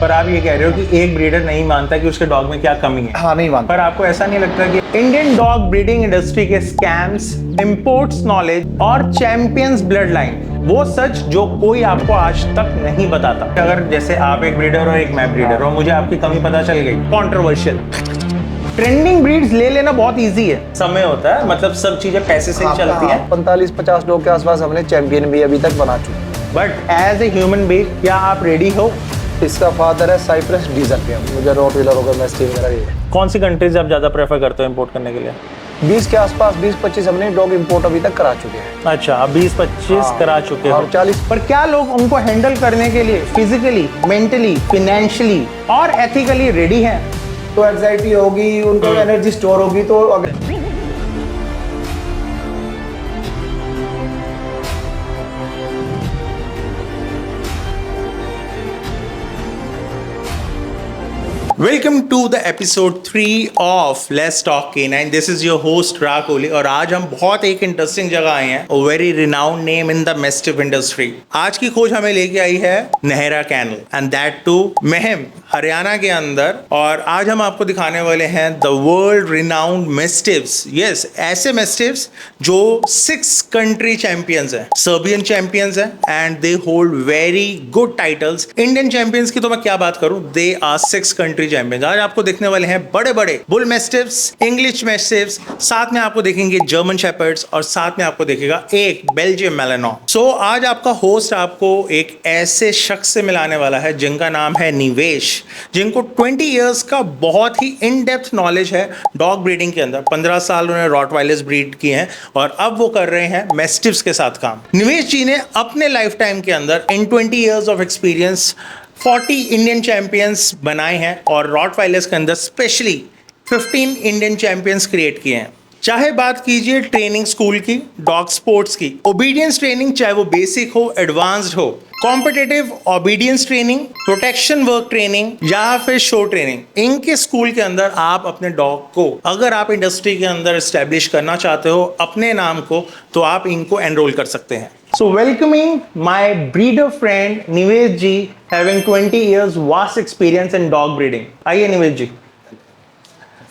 पर आप ये कह रहे हो कि एक ब्रीडर नहीं मानता कि उसके डॉग में क्या कमी है। हाँ, नहीं मानता। पर आपको ऐसा नहीं लगता कि इंडियन डॉग ब्रीडिंग इंडस्ट्री के स्कैम्स, इंपोर्ट्स नॉलेज और चैंपियंस ब्लड लाइन, वो सच जो कोई आपको आज तक नहीं बताता। अगर जैसे आप एक ब्रीडर हो, एक मैं ब्रीडर हो, मुझे आपकी कमी पता चल गई, कंट्रोवर्शियल। ट्रेंडिंग ब्रीड्स ले लेना बहुत इजी है, समय होता है, मतलब सब चीजें पैसे से ही चलती हैं। 45-50 लोग के आसपास हमने चैंपियन भी अभी तक बना चुके हैं। But as a human being क्या आप रेडी हो? इसका फादर है साइप्रस डीजल पे, मुझे रॉटवीलर होगा, मैस्टिफ वगैरह ये। कौन सी कंट्रीज आप ज्यादा प्रेफर करते हो इंपोर्ट करने के लिए? 20 के आसपास, 20-25 हमने डॉग इंपोर्ट अभी तक करा चुके हैं। अच्छा, आप 20-25 करा चुके हो। 40। पर क्या लोग उनको हैंडल करने के लिए फिजिकली, मेंटली, फाइनेंशियली और एथिकली रेडी हैं? तो एंजाइटी होगी, उनको एनर्जी स्टोर होगी, तो अगर welcome to the episode 3 of let's talk K9। This is your host Raag Kohli और आज हम बहुत एक इंटरेस्टिंग जगह आए हैं, a very renowned name in the mastiff industry. आज की खोज हमें लेके आई है Nahra canal and that to Meham, Haryana के अंदर। और आज हम आपको दिखाने वाले हैं the world renowned mastiffs. Yes, ऐसे मैस्टिफ्स जो 6 कंट्री चैंपियंस हैं, सर्बियन चैंपियंस हैं and they hold very good titles. Indian champions की तो मैं क्या बात करूं, दे आर 6 कंट्री चैंपियंस। आज आपको देखने वाले हैं बड़े बड़े बुल मैस्टिफ्स, इंग्लिश मैस्टिफ्स, साथ में आपको देखेंगे जर्मन शेपर्ड्स और साथ में आपको देखेगा एक बेल्जियम मैलेनॉ। सो आज आपका होस्ट आपको एक ऐसे शख्स से मिलाने वाला है जिनका नाम है निवेश, जिनको 20 इयर्स का बहुत ही इन डेप्थ नॉलेज है डॉग ब्रीडिंग के अंदर। 15 साल उन्होंने रॉटवाइलर्स ब्रीड किए हैं और अब वो कर रहे हैं मैस्टिफ्स के साथ काम। निवेश जी ने अपने लाइफ टाइम के अंदर इन 20 years of experience 40 Indian champions बनाए हैं और रॉटवाइलर्स के अंदर स्पेशली 15 इंडियन चैंपियंस क्रिएट किए हैं। चाहे बात कीजिए ट्रेनिंग स्कूल की, डॉग स्पोर्ट्स की, ओबीडियंस ट्रेनिंग, चाहे वो बेसिक हो, एडवांस्ड हो, competitive obedience training, protection work training या फिर शो ट्रेनिंग, इनके स्कूल के अंदर आप अपने डॉग को, अगर आप इंडस्ट्री के अंदर एस्टेब्लिश करना चाहते हो अपने नाम को, तो आप इनको एनरोल कर सकते हैं। So welcoming my breeder friend निवेश जी, having 20 years vast experience in dog breeding। आइए निवेश जी।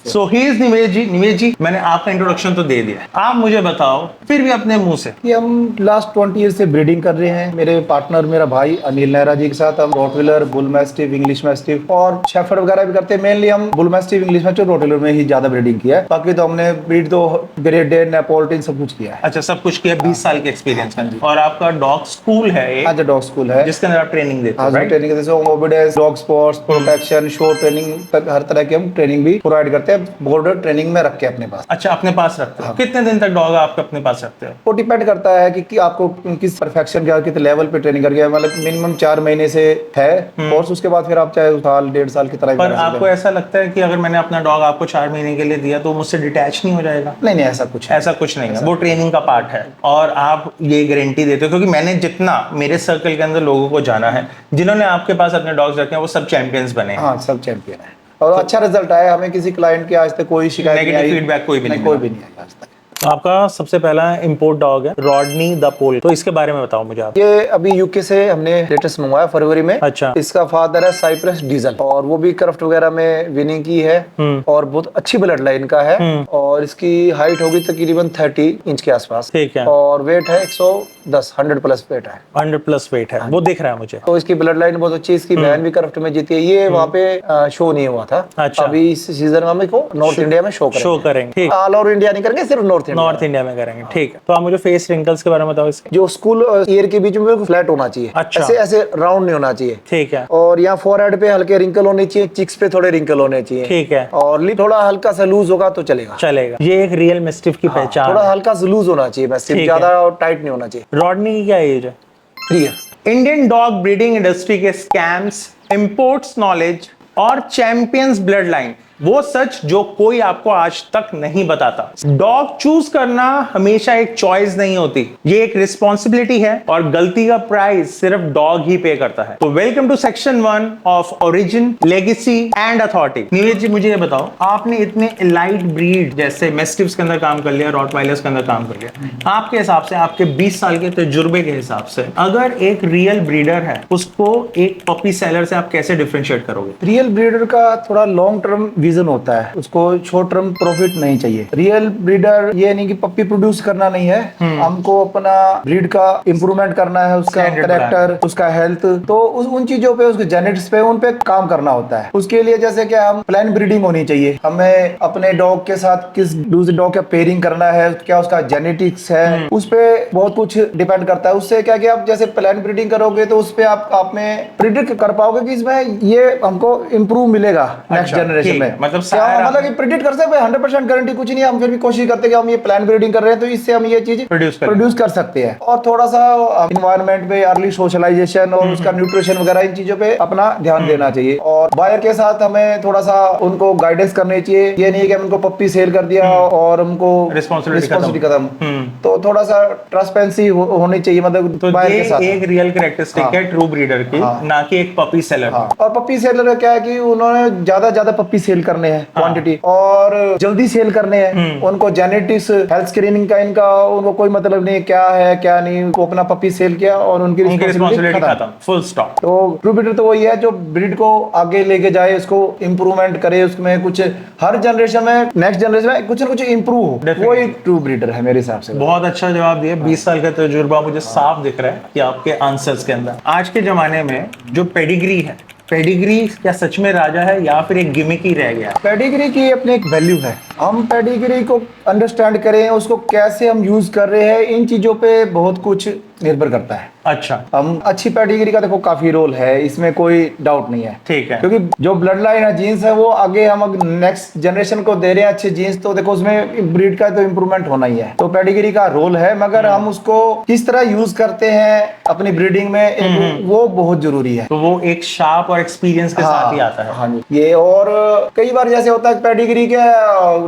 So he is निवेश जी। निवेश जी, मैंने आपका इंट्रोडक्शन तो दे दिया, आप मुझे बताओ फिर भी अपने मुंह से कि हम लास्ट 20 ईयर से ब्रीडिंग कर रहे हैं। मेरे पार्टनर, मेरा भाई अनिल नेहरा जी के साथ हम Rottweiler, bull mastiff, English mastiff और शेफर्ड वगैरह भी करते हैं। मेनली हम bull mastiff, English mastiff, Rottweiler में ही ज्यादा ब्रीडिंग किया है। बाकी तो हमने ब्रीड तो ग्रेट डेन, नेपोलिटन सब कुछ किया है। अच्छा, सब कुछ किया, 20 साल के एक्सपीरियंस है। और आपका डॉग स्कूल है एक? आज डॉग स्कूल है जिसके अंदर आप ट्रेनिंग देते हो, ट्रेनिंग देते हैं, obedience, dog sports, protection, show training तक हर तरह की हम ट्रेनिंग भी प्रोवाइड करते हैं, बॉर्डर ट्रेनिंग में रख के अपने पास। अच्छा, अपने पास रखते हो? कितने दिन तक डॉग आपके अपने पास रखते हो? वो डिपेंड करता है कि आपको किस परफेक्शन के किस लेवल पे ट्रेनिंग करके, मतलब मिनिमम 4 महीने से है कोर्स, उसके बाद फिर आप चाहे साल 1.5 साल की तरह। पर आपको ऐसा लगता है कि अगर मैंने अपना डॉग आपको 4 महीने के लिए दिया तो मुझसे डिटैच नहीं हो जाएगा? नहीं, ऐसा कुछ नहीं है, वो ट्रेनिंग का पार्ट है। और आप ये गारंटी देते हो, क्योंकि मैंने जितना मेरे सर्कल के अंदर लोगों को जाना है जिन्होंने आपके पास अपने डॉग्स रखे हैं, वो सब चैंपियंस बने हैं। हाँ, सब चैंपियन है और अच्छा रिजल्ट आया। हमें किसी क्लाइंट की आज तक कोई शिकायत नहीं आई, नेगेटिव फीडबैक कोई भी नहीं आया आज तक। आपका सबसे पहला इंपोर्ट डॉग है रॉडनी द पोल, तो इसके बारे में बताओ मुझे आप। ये अभी यूके से हमने लेटेस्ट मंगवाया फरवरी में। अच्छा। इसका फादर है साइप्रस डीजल और वो भी क्रफ्ट वगैरह में विनिंग की है और बहुत अच्छी ब्लड लाइन का है और इसकी हाइट होगी तकरीबन 30 इंच के आसपास। ठीक है। और वेट है 110, 100 प्लस वेट है। 100 प्लस वेट है, वो दिख रहा है मुझे। तो इसकी ब्लड लाइन बहुत अच्छी, इसकी बहन भी क्रफ्ट में जीती है। ये वहाँ पे शो नहीं हुआ था। अच्छा। अभी इस सीजन में हमको नॉर्थ इंडिया में शो करेंगे। ऑल ओवर इंडिया नहीं करेंगे, सिर्फ नॉर्थ इंडिया में करेंगे। ठीक है, तो आप मुझे फेस रिंकल्स के बारे में बताओ इसके। जो स्कूल ईयर के बीच में फ्लैट होना चाहिए। अच्छा। ऐसे राउंड नहीं होना चाहिए। ठीक है। और यहाँ फोरहेड पे हल्के रिंकल होने चाहिए, चिक्स पे थोड़े रिंकल होने चाहिए। ठीक है। और लिप थोड़ा हल्का सा लूज होगा तो चलेगा। ये एक रियल मैस्टिफ की पहचान। थोड़ा हल्का सा लूज होना चाहिए, बस ज्यादा टाइट नहीं होना चाहिए। रॉडनी की क्या एज है? 3 year. Indian dog breeding industry के स्कैम्स, इंपोर्ट्स नॉलेज और चैंपियंस ब्लड लाइन, वो सच जो कोई आपको आज तक नहीं बताता। डॉग चूज करना हमेशा एक चॉइस नहीं होती, ये एक रिस्पॉन्सिबिलिटी है और गलती का प्राइस सिर्फ डॉग ही पे करता है। तो welcome to section 1 of origin, legacy and authority. Neeraj ji, मुझे ये बताओ, आपने इतने एलाइट ब्रीड जैसे मैस्टिफ्स के अंदर काम कर लिया, रॉटवाइलर्स के अंदर काम कर लिया, आपके हिसाब से, आपके 20 साल के तजुर्बे के हिसाब से, अगर एक रियल ब्रीडर है उसको एक पपी सेलर से आप कैसे डिफरेंशिएट करोगे? रियल ब्रीडर का थोड़ा लॉन्ग टर्म विजन होता है, उसको शॉर्ट टर्म प्रॉफिट नहीं चाहिए। रियल ब्रीडर ये नहीं कि पप्पी प्रोड्यूस करना नहीं है, हमको अपना ब्रीड का इंप्रूवमेंट करना है, उसका कैरेक्टर, उसका हेल्थ, तो उन चीजों पे, उसके जेनेटिक्स पे, उन पे काम करना होता है। उसके लिए जैसे कि हम प्लान ब्रीडिंग होनी चाहिए, हमें अपने डॉग के साथ किस दूसरे डॉग का पेयरिंग करना है, क्या उसका जेनेटिक्स है, उस पे बहुत कुछ डिपेंड करता है। उससे क्या कि आप जैसे प्लान ब्रीडिंग करोगे तो उस पे आप में प्रिडिक्ट कर पाओगे कि इसमें ये हमको इम्प्रूव मिलेगा नेक्स्ट जनरेशन में। मतलब कि प्रिडिक्ट कर सकते हैं, 100% गारंटी कुछ नहीं है, हम फिर भी कोशिश करते हैं कि हम ये प्लान ब्रीडिंग कर रहे हैं तो इससे हम ये चीज प्रोड्यूस कर सकते हैं। और थोड़ा सा इन्वायरमेंट पे, अर्ली सोशलाइजेशन और उसका न्यूट्रिशन वगैरह, इन चीजों पे अपना ध्यान देना चाहिए। और बायर के साथ हमें थोड़ा सा उनको गाइडेंस करनी चाहिए, ये नहीं कि हम उनको पप्पी सेल कर दिया और हमको रिस्पॉन्सिबिलिटी खत्म। तो थोड़ा सा ट्रांसपेरेंसी होनी चाहिए, मतलब तो बायर के साथ। एक रियल कैरेक्टरिस्टिक है ट्रू ब्रीडर की, ना कि एक पपी सेलर। और पप्पी सेलर क्या है कि उन्होंने ज्यादा पप्पी सेल करने हैं, क्वांटिटी, और जल्दी सेल करने हैं। उनको जेनेटिक्स, हेल्थ स्क्रीनिंग का इनका उनको कोई मतलब नहीं, क्या है क्या नहीं, वो अपना पपी सेल किया और उनकी रिस्पॉन्सिबिलिटी खत्म, फुल स्टॉप। तो ट्रू ब्रीडर तो वही है जो ब्रीड को आगे लेके जाए, उसको इंप्रूवमेंट करे, उसमें कुछ हर जनरेशन में, नेक्स्ट जनरेशन में कुछ ना कुछ इंप्रूव हो, वही ट्रू ब्रीडर है मेरे हिसाब से। बहुत अच्छा जवाब दिया। 20 साल का तजुर्बा मुझे साफ दिख रहा है कि आपके आंसर्स के अंदर। आज के जमाने में जो पेडिग्री है, पेडिग्री क्या सच में राजा है या फिर एक गिमिक ही रह गया? पेडिग्री की अपनी एक वैल्यू है, हम पेडिग्री को अंडरस्टैंड करें, उसको कैसे हम यूज कर रहे हैं, इन चीजों पे बहुत कुछ निर्भर करता है। अच्छा, हम अच्छी पेडिग्री का देखो काफी रोल है, इसमें कोई डाउट नहीं है, ठीक है, क्योंकि जो ब्लड लाइन है, जीन्स है, वो आगे हम नेक्स्ट जनरेशन को दे रहे हैं अच्छे जीन्स, तो देखो उसमें ब्रीड का तो इंप्रूवमेंट होना ही है। तो पेडिग्री का रोल है, मगर हम उसको किस तरह यूज करते हैं अपनी ब्रीडिंग में, वो बहुत जरूरी है। तो वो एक शार्प और एक्सपीरियंस के साथ ही आता है। हाँ जी, ये और कई बार जैसे होता है पेडिग्री के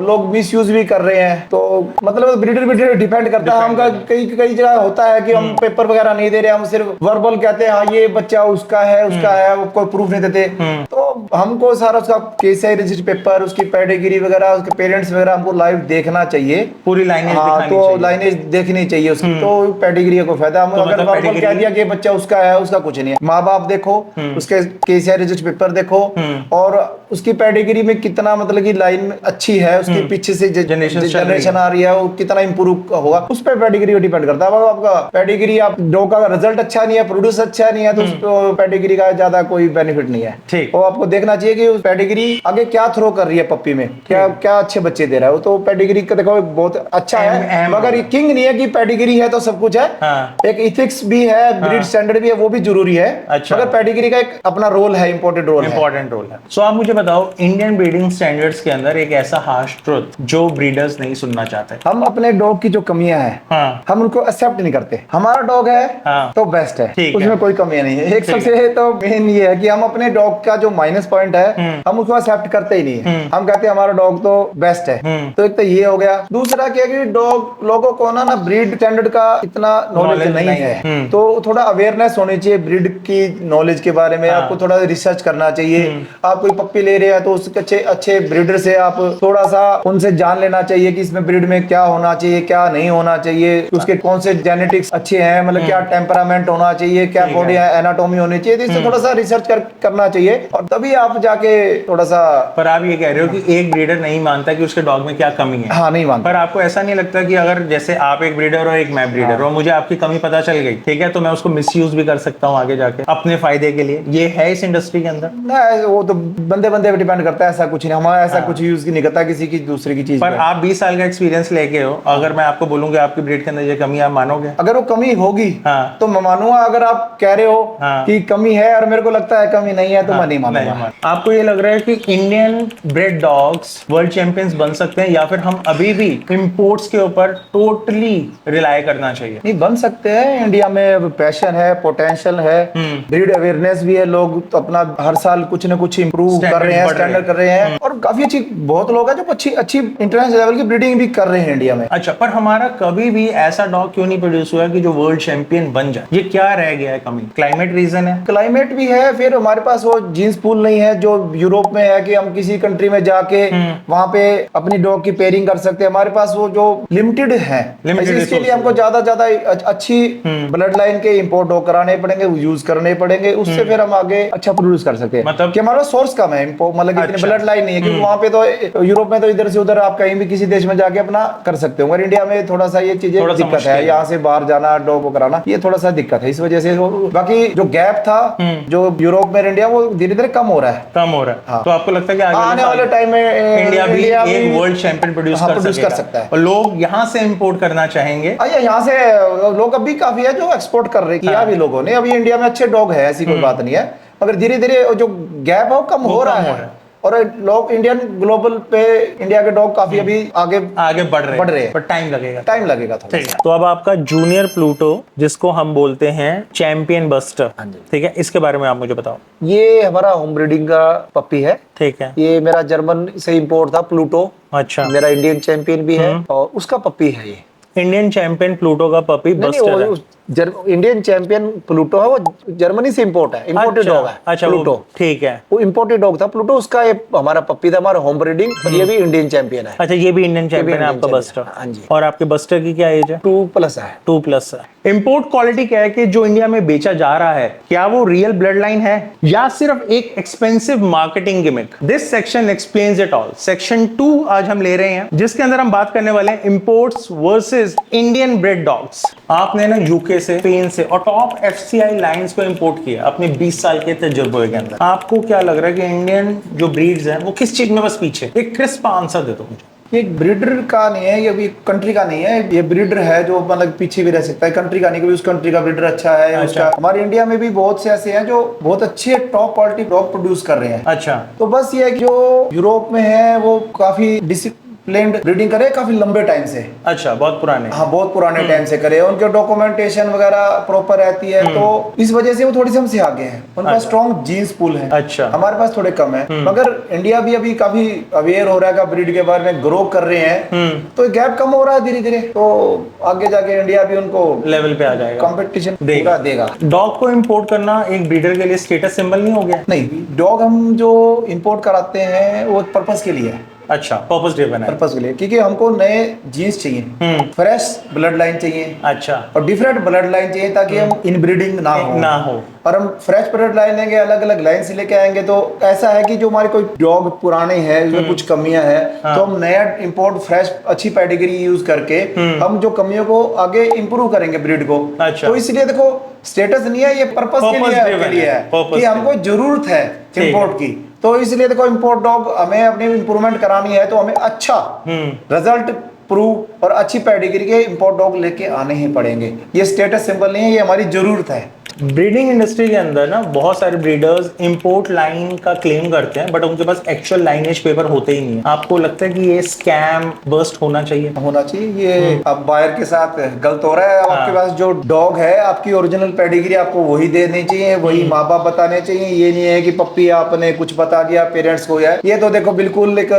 लोग मिस यूज भी कर रहे हैं, तो मतलब ब्रीडर डिपेंड करता है। हम कई जगह होता है कि हम पेपर वगैरह नहीं दे रहे, हम सिर्फ वर्बल कहते हैं, हाँ ये बच्चा उसका है, वो कोई प्रूफ नहीं देते। तो हमको सारा उसका केस है, रजिस्ट्री पेपर, उसकी पेडिग्री वगैरह, उसके पेरेंट्स वगैरह हमको लाइव देखना चाहिए, पूरी लाइनेज तो लाइनेज देखनी चाहिए उसकी, तो पेडिग्री को फायदा। हम अगर वर्बल कह दिया कि बच्चा उसका है, उसका कुछ नहीं है। माँ बाप देखो, उसके केस है, रजिस्ट्री पेपर देखो, और उसकी पेडिग्री में कितना मतलब की लाइन अच्छी है, उसके पीछे से जनरेशन आ रही है, वो कितना इंप्रूव होगा, उस पर पेडिग्री डिपेंड करता है। आपका पेडिग्री, आप डॉग का रिजल्ट अच्छा नहीं है, प्रोड्यूस अच्छा नहीं है, तो उस पेडिग्री का ज्यादा कोई बेनिफिट नहीं है। ठीक, तो आपको देखना चाहिए कि उस पेडिग्री आगे क्या थ्रो कर रही है पप्पी में, क्या अच्छे बच्चे दे रहा है। तो पेडिग्री का देखो बहुत अच्छा है, मगर ये किंग नहीं है कि पेडिग्री है तो सब कुछ है। एक इथिक्स भी है, ब्रीड स्टैंडर्ड भी है, वो भी जरूरी है। मगर पेडिग्री का एक अपना रोल है, इंपॉर्टेंट रोल है। सो आप मुझे बताओ, इंडियन ब्रीडिंग स्टैंडर्ड्स के अंदर एक ऐसा हार्श ट्रुथ जो ब्रीडर्स नहीं सुनना चाहते। हम अपने डॉग की जो कमियां हैं, हम उनको एक्सेप्ट नहीं करते। हमारा डॉग है तो बेस्ट है, उसमें कोई कमी नहीं है। एक सबसे तो मेन ये है कि हम अपने डॉग का जो माइनस पॉइंट है, हम उसको एक्सेप्ट करते ही नहीं है। हम कहते हैं हमारा डॉग तो बेस्ट है। तो एक तो ये हो गया। दूसरा क्या कि डॉग लोगों को ना ब्रीड स्टैंडर्ड का इतना नॉलेज नहीं है, तो थोड़ा अवेयरनेस होनी चाहिए ब्रीड की नॉलेज के बारे में। आपको थोड़ा रिसर्च करना चाहिए। आप कोई पप्पी ले रहे हैं तो उसके अच्छे ब्रीडर से आप थोड़ा सा उनसे जान लेना चाहिए कि इसमें ब्रीड में क्या होना चाहिए, क्या नहीं होना चाहिए, उसके कौन से जेनेटिक्स अच्छे हैं, मतलब क्या टेम्परामेंट होना चाहिए, क्या बॉडी एनाटॉमी होनी चाहिए। तो इससे थोड़ा सा रिसर्च करना चाहिए, और तभी आप जाके थोड़ा सा। पर आप ये कह रहे हो कि एक ब्रीडर नहीं मानता कि उसके डॉग में क्या कमी है? हाँ, नहीं मानता। पर आपको ऐसा नहीं लगता कि अगर जैसे आप एक ब्रीडर और एक मैं ब्रीडर, और मुझे आपकी कमी पता चल गई, ठीक है, तो मैं उसको मिसयूज भी कर सकता हूँ आगे जाके अपने फायदे के लिए? ये है इस इंडस्ट्री के अंदर? नहीं, वो तो बंदे पे डिपेंड करता है, ऐसा कुछ नहीं। हमारा ऐसा कुछ यूज नहीं करता किसी की दूसरे की चीज। पर आप 20 साल का एक्सपीरियंस लेके हो, अगर मैं आपको बोलूंगा आपकी ब्रीड के अंदर ये कमी, आप मानोगे? अगर वो कमी होगी तो मैं मानूंगा। अगर आप कह रहे हो कि कमी है और मेरे को लगता है कमी नहीं है, तो मैं नहीं मानूंगा। हमारा। आपको ये लग रहा है कि Indian bread dogs world champions बन सकते हैं या फिर हम अभी भी इंपोर्ट्स के ऊपर टोटली रिलाई करना चाहिए? नहीं, बन सकते हैं। इंडिया में पैशन है, पोटेंशियल है, ब्रीड अवेयरनेस भी है। लोग तो अपना हर साल कुछ ना कुछ इंप्रूव कर रहे हैं, स्टैंडर्ड कर रहे हैं, और काफी अच्छी, बहुत लोग हैं जो अच्छी अच्छी इंटरनेशनल लेवल की ब्रीडिंग भी कर रहे हैं इंडिया में। अच्छा, पर हमारा कभी भी ऐसा डॉग क्यों नहीं प्रोड्यूस हुआ कि जो वर्ल्ड चैंपियन बन जाए? ये क्या रह गया है कमी? क्लाइमेट रीजन है? क्लाइमेट भी है, फिर हमारे पास वो जीन्स पूल नहीं है जो यूरोप में है कि हम किसी कंट्री में जाके वहां पे अपनी डॉग की पेयरिंग कर सकते हैं। हमारे पास वो जो लिमिटेड है, इसके लिए हमको ज्यादा अच्छी ब्लड लाइन के इंपोर्ट डॉग कराने पड़ेंगे, यूज करने पड़ेंगे, उससे फिर हम आगे अच्छा प्रोड्यूस कर सकते हैं। मतलब कि हमारा सोर्स कम है, मतलब इतनी ब्लड लाइन नहीं है, क्योंकि वहां पे तो यूरोप में तो इधर से उधर आप कहीं भी किसी देश में जाके अपना कर सकते हो, मगर इंडिया में थोड़ा सा ये चीजें दिक्कत है, यहाँ से बाहर जाना डॉग को कराना, ये थोड़ा सा दिक्कत है। इस वजह से बाकी जो गैप था जो यूरोप में इंडिया, वो धीरे धीरे कम हो रहा है। हाँ। तो आपको लगता है कि आने वाले टाइम में इंडिया भी एक वर्ल्ड चैंपियन प्रोड्यूस कर सकता है, और लोग यहाँ से इंपोर्ट करना चाहेंगे? यहाँ से लोग अभी काफी है जो एक्सपोर्ट कर रहे हैं, किया भी लोगों ने। अभी इंडिया में अच्छे डॉग है, ऐसी कोई बात नहीं है, मगर धीरे धीरे जो गैप है वो कम हो रहा है, और लोग इंडियन ग्लोबल पे इंडिया के डॉग काफी अभी आगे बढ़ रहे हैं, पर टाइम लगेगा थोड़ा। तो अब आपका जूनियर प्लूटो, जिसको हम बोलते हैं चैंपियन बस्टर, ठीक है, इसके बारे में आप मुझे बताओ। ये हमारा होम ब्रीडिंग का पप्पी है, ठीक है। ये मेरा जर्मन से इंपोर्ट था प्लूटो। अच्छा। मेरा इंडियन चैंपियन भी है, और उसका पप्पी है ये। इंडियन चैंपियन प्लूटो का पपी बस्टर है। इंडियन चैंपियन प्लूटो है, वो जर्मनी से इंपोर्ट है, इंपोर्टेड डॉग है। अच्छा, प्लूटो, ठीक है, वो इंपोर्टेड डॉग था प्लूटो, उसका ये हमारा पप्पी था, हमारा होम ब्रीडिंग, और ये भी इंडियन चैंपियन है। अच्छा, ये भी इंडियन चैंपियन है आपका बस्टर? हाँ जी। और आपके बस्टर की क्या एज है? 2+ है। 2+ है। इंपोर्ट क्वालिटी क्या है कि जो इंडिया में बेचा जा रहा है, क्या वो रियल ब्लड लाइन है या सिर्फ एक expensive marketing gimmick? This section explains it all. Section 2 आज हम ले रहे हैं, जिसके अंदर हम बात करने वाले हैं imports versus Indian bread dogs. आपने ना यूके से, स्पेन से और टॉप एफसीआई लाइंस को इंपोर्ट किया अपने 20 साल के तजुर्बे के अंदर। आपको क्या लग रहा है कि इंडियन जो ब्रीड्स हैं वो किस चीज में बस पीछे? एक क्रिस्प आंसर दे दो मुझे। ये ब्रीडर का नहीं है, ये भी कंट्री का नहीं है, ये ब्रीडर है जो मतलब पीछे भी रह सकता है। कंट्री का नहीं, कि उस कंट्री का ब्रीडर अच्छा है। अच्छा। उसका हमारे इंडिया में भी बहुत से ऐसे हैं जो बहुत अच्छे टॉप क्वालिटी डॉग प्रोड्यूस कर रहे हैं। अच्छा। तो बस ये है कि जो यूरोप में है वो काफी डिसिप्लिन्ड ब्रीडिंग करे काफी लंबे टाइम से। अच्छा, बहुत पुराने? हाँ, बहुत पुराने टाइम से करे, उनके डॉक्यूमेंटेशन वगैरह प्रॉपर रहती है, तो इस वजह से वो थोड़ी सी हमसे आगे हैं। उनके पास स्ट्रॉन्ग जीन्स पूल है। अच्छा। हमारे पास थोड़े कम है, मगर इंडिया भी अभी काफी अवेयर हो रहा है, ब्रीड के बारे में ग्रो कर रहे हैं, तो गैप कम हो रहा है धीरे धीरे, तो आगे जाके इंडिया भी उनको लेवल पे आ जाएगा, कंपटीशन देगा। डॉग को इंपोर्ट करना एक ब्रीडर के लिए स्टेटस सिंबल नहीं हो गया? नहीं, डॉग हम जो इंपोर्ट कराते हैं वो पर्पस के लिए है। अच्छा, पर्पस ड्रिवन है। पर्पस के लिए, क्योंकि हमको नए जीन्स चाहिए, फ्रेश ब्लड लाइन चाहिए। अच्छा। और डिफरेंट ब्लड लाइन चाहिए, ताकि हम इनब्रीडिंग ना हो। और हम फ्रेश ब्लड लाइन लेंगे, अलग अलग लाइन से लेके आएंगे, तो ऐसा है कि जो हमारे कोई डॉग पुराने हैं उसमें कुछ कमियां हैं, तो हम नया इंपोर्ट फ्रेश अच्छी पेडिग्री यूज करके हम जो कमियों को आगे इंप्रूव करेंगे ब्रीड को। अच्छा। तो इसलिए देखो, स्टेटस नहीं है, ये पर्पस के लिए है कि हमको जरूरत है इंपोर्ट की। तो इसलिए देखो, इंपोर्ट डॉग हमें अपनी इंप्रूवमेंट करानी है, तो हमें अच्छा रिजल्ट प्रूव और अच्छी पेडिग्री के इंपोर्ट डॉग लेके आने ही पड़ेंगे। ये स्टेटस सिंबल नहीं है, ये हमारी जरूरत है। ब्रीडिंग इंडस्ट्री के अंदर ना बहुत सारे ब्रीडर्स इंपोर्ट लाइन का क्लेम करते हैं, बट उनके पास एक्चुअल लाइनेज पेपर होते ही नहीं है। आपको लगता है कि ये स्कैम बस्ट होना चाहिए? ये अब बायर के साथ गलत हो रहा है। आपके पास जो डॉग है, आपकी ओरिजिनल पेडिग्री आपको वही देनी चाहिए, वही माँ बाप बताने चाहिए। ये नहीं है कि पप्पी आपने कुछ बता दिया पेरेंट्स को, ये तो देखो बिल्कुल एक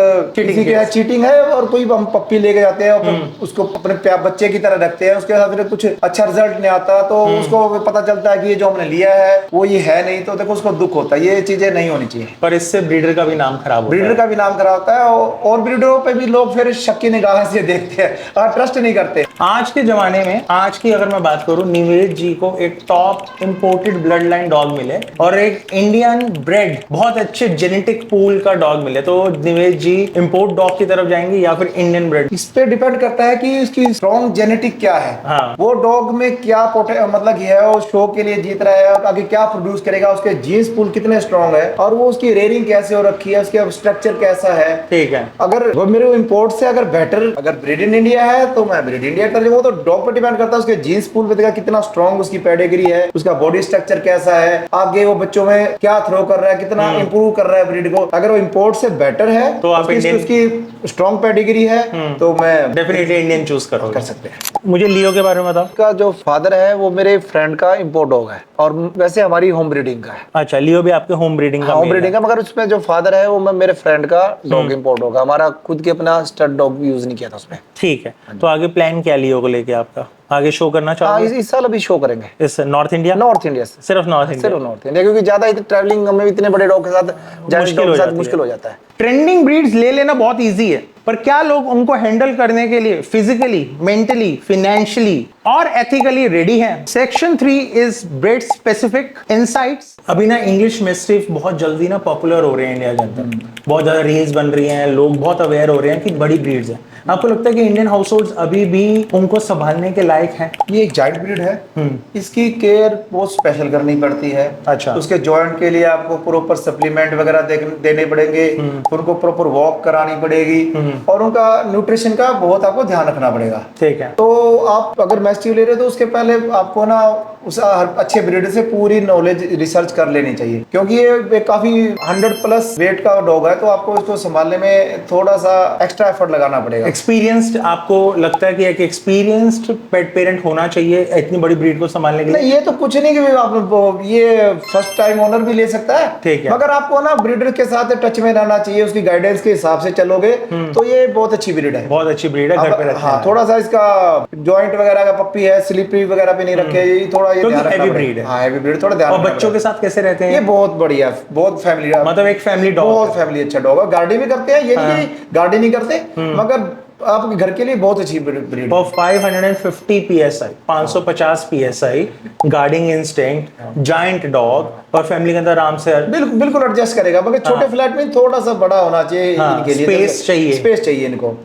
चीटिंग है। और कोई हम पप्पी लेके जाते हैं और उसको अपने बच्चे की तरह रखते हैं, उसके साथ कुछ अच्छा रिजल्ट नहीं आता, तो उसको पता चलता है कि ये जो हमने लिया है वो ये है नहीं, तो देखो उसको दुख होता है। ये चीजें नहीं होनी चाहिए। पर इससे ब्रीडर का भी नाम खराब होता है। ब्रीडर का भी नाम खराब होता है, और ब्रीडरों पे भी लोग फिर शक की निगाह से देखते हैं और ट्रस्ट नहीं करते। आज के जमाने में, आज की अगर मैं बात करूं, निवेद जी को एक top imported blood line dog मिले और एक इंडियन ब्रेड बहुत अच्छे जेनेटिक पूल का डॉग मिले, तो निवेद जी इंपोर्ट डॉग की तरफ जाएंगे या फिर इंडियन ब्रेड? इस पे डिपेंड करता है कि उसकी स्ट्रॉन्ग जेनेटिक क्या है। हाँ। वो डॉग में क्या मतलब ये है, वो शो के लिए ये जीत रहा है, आगे क्या प्रोड्यूस करेगा, उसके जीन्स पूल कितने स्ट्रॉन्ग है और वो उसकी रेयरिंग कैसे हो रखी है, उसके स्ट्रक्चर कैसा है। ठीक है। अगर वो मेरे इंपोर्ट से अगर बेटर अगर ब्रीड इन इंडिया है तो मैं ब्रीड इंडिया कर वो तो डॉग पर डिपेंड करता है, उसके जीन्स पूल पे देखा कितना स्ट्रॉन्ग उसकी पेडिग्री है, उसका बॉडी स्ट्रक्चर कैसा है, आगे वो बच्चों में क्या थ्रो कर रहा है, कितना इंप्रूव कर रहा है ब्रीड को। अगर वो इंपोर्ट से बेटर है तो आप उसकी स्ट्रॉन्ग पेडिग्री है तो मैं डेफिनेटली इंडियन चूज कर सकते हैं। मुझे लियो के बारे में बताओ। का जो फादर है वो मेरे फ्रेंड का इंपोर्ट डॉग है और वैसे हमारी होम ब्रीडिंग का है। अच्छा, लियो भी आपके होम ब्रीडिंग का? होम ब्रीडिंग का, मगर उसमें जो फादर है वो मेरे फ्रेंड का डॉग इंपोर्ट डॉग, हमारा खुद के अपना स्टड डॉग यूज नहीं किया था उसमें। ठीक है, तो आगे प्लान क्या लियो को लेके आपका? आगे शो करना चाहोगे? इस साल अभी शो करेंगे। इस नॉर्थ इंडिया? नॉर्थ इंडिया से सिर्फ नॉर्थ इंडिया? सिर्फ नॉर्थ इंडिया, क्योंकि ज्यादा ट्रैवलिंग में इतने बड़े डॉग के साथ मुश्किल हो जाता है। ट्रेंडिंग ब्रीड्स ले लेना बहुत इजी है, पर क्या लोग उनको हैंडल करने के लिए फिजिकली, मेंटली, फाइनेंशियली और एथिकली रेडी हैं? Section 3 is breed specific insights. अभी ना इंग्लिश मैस्टिफ बहुत जल्दी ना पॉपुलर हो रहे हैं इंडिया के अंदर, बहुत ज्यादा रील्स बन रही हैं, लोग बहुत अवेयर हो रहे हैं कि बड़ी ब्रीड्स हैं। आपको लगता है कि इंडियन हाउस होल्ड्स अभी भी उनको संभालने के लायक हैं? ये एक जायंट ब्रीड है, इसकी केयर बहुत स्पेशल करनी पड़ती है। अच्छा। उसके जॉइंट के लिए आपको प्रॉपर सप्लीमेंट वगैरह देने पड़ेंगे, उनको प्रॉपर वॉक करानी पड़ेगी और उनका न्यूट्रिशन का बहुत आपको ध्यान रखना पड़ेगा। ठीक है। तो आप अगर मैस्टिफ ले रहे हो तो उसके पहले आपको ना उस अच्छे ब्रीड से पूरी नॉलेज रिसर्च कर लेनी चाहिए, क्योंकि ये काफी 100+ वेट का डॉग है, तो आपको इसको संभालने में थोड़ा सा एक्स्ट्रा एफर्ट लगाना पड़ेगा। एक्सपीरियंस्ड आपको लगता है कि एक एक्सपीरियंस्ड पेट पेरेंट होना चाहिए इतनी बड़ी ब्रीड को संभालने के लिए? नहीं, ये तो कुछ नहीं कि आप ये फर्स्ट टाइम ओनर भी ले सकता है। ठीक है। मगर आपको ना ब्रीडर के साथ टच में रहना चाहिए, उसकी गाइडेंस के हिसाब से चलोगे तो ये बहुत अच्छी ब्रीड है। बहुत अच्छी ब्रीड है, घर पे रखने हाँ, थोड़ा सा इसका जॉइंट वगैरह का पप्पी है, स्लिपरी वगैरह पे नहीं रखे, ये थोड़ा ये ध्यान रखना पड़ेगा। हाँ, हेवी ब्रीड, थोड़ा ध्यान। और बच्चों के साथ कैसे रहते हैं? ये बहुत बढ़िया, बहुत फैमिली, मतलब एक फैमिली डॉग, बहुत फैमिली अच्छा डॉग है। गार्डिंग भी करते हैं, ये नहीं गार्डिंग नहीं करते, मगर आपके घर के लिए बहुत अच्छी ब्रीड। और 550 PSI, 550 PSI, guarding instinct, giant dog और फैमिली के अंदर आराम से बिल्कुल एडजस्ट करेगा, मगर छोटे फ्लैट में थोड़ा सा बड़ा होना चाहिए। इनके लिए स्पेस चाहिए इनको।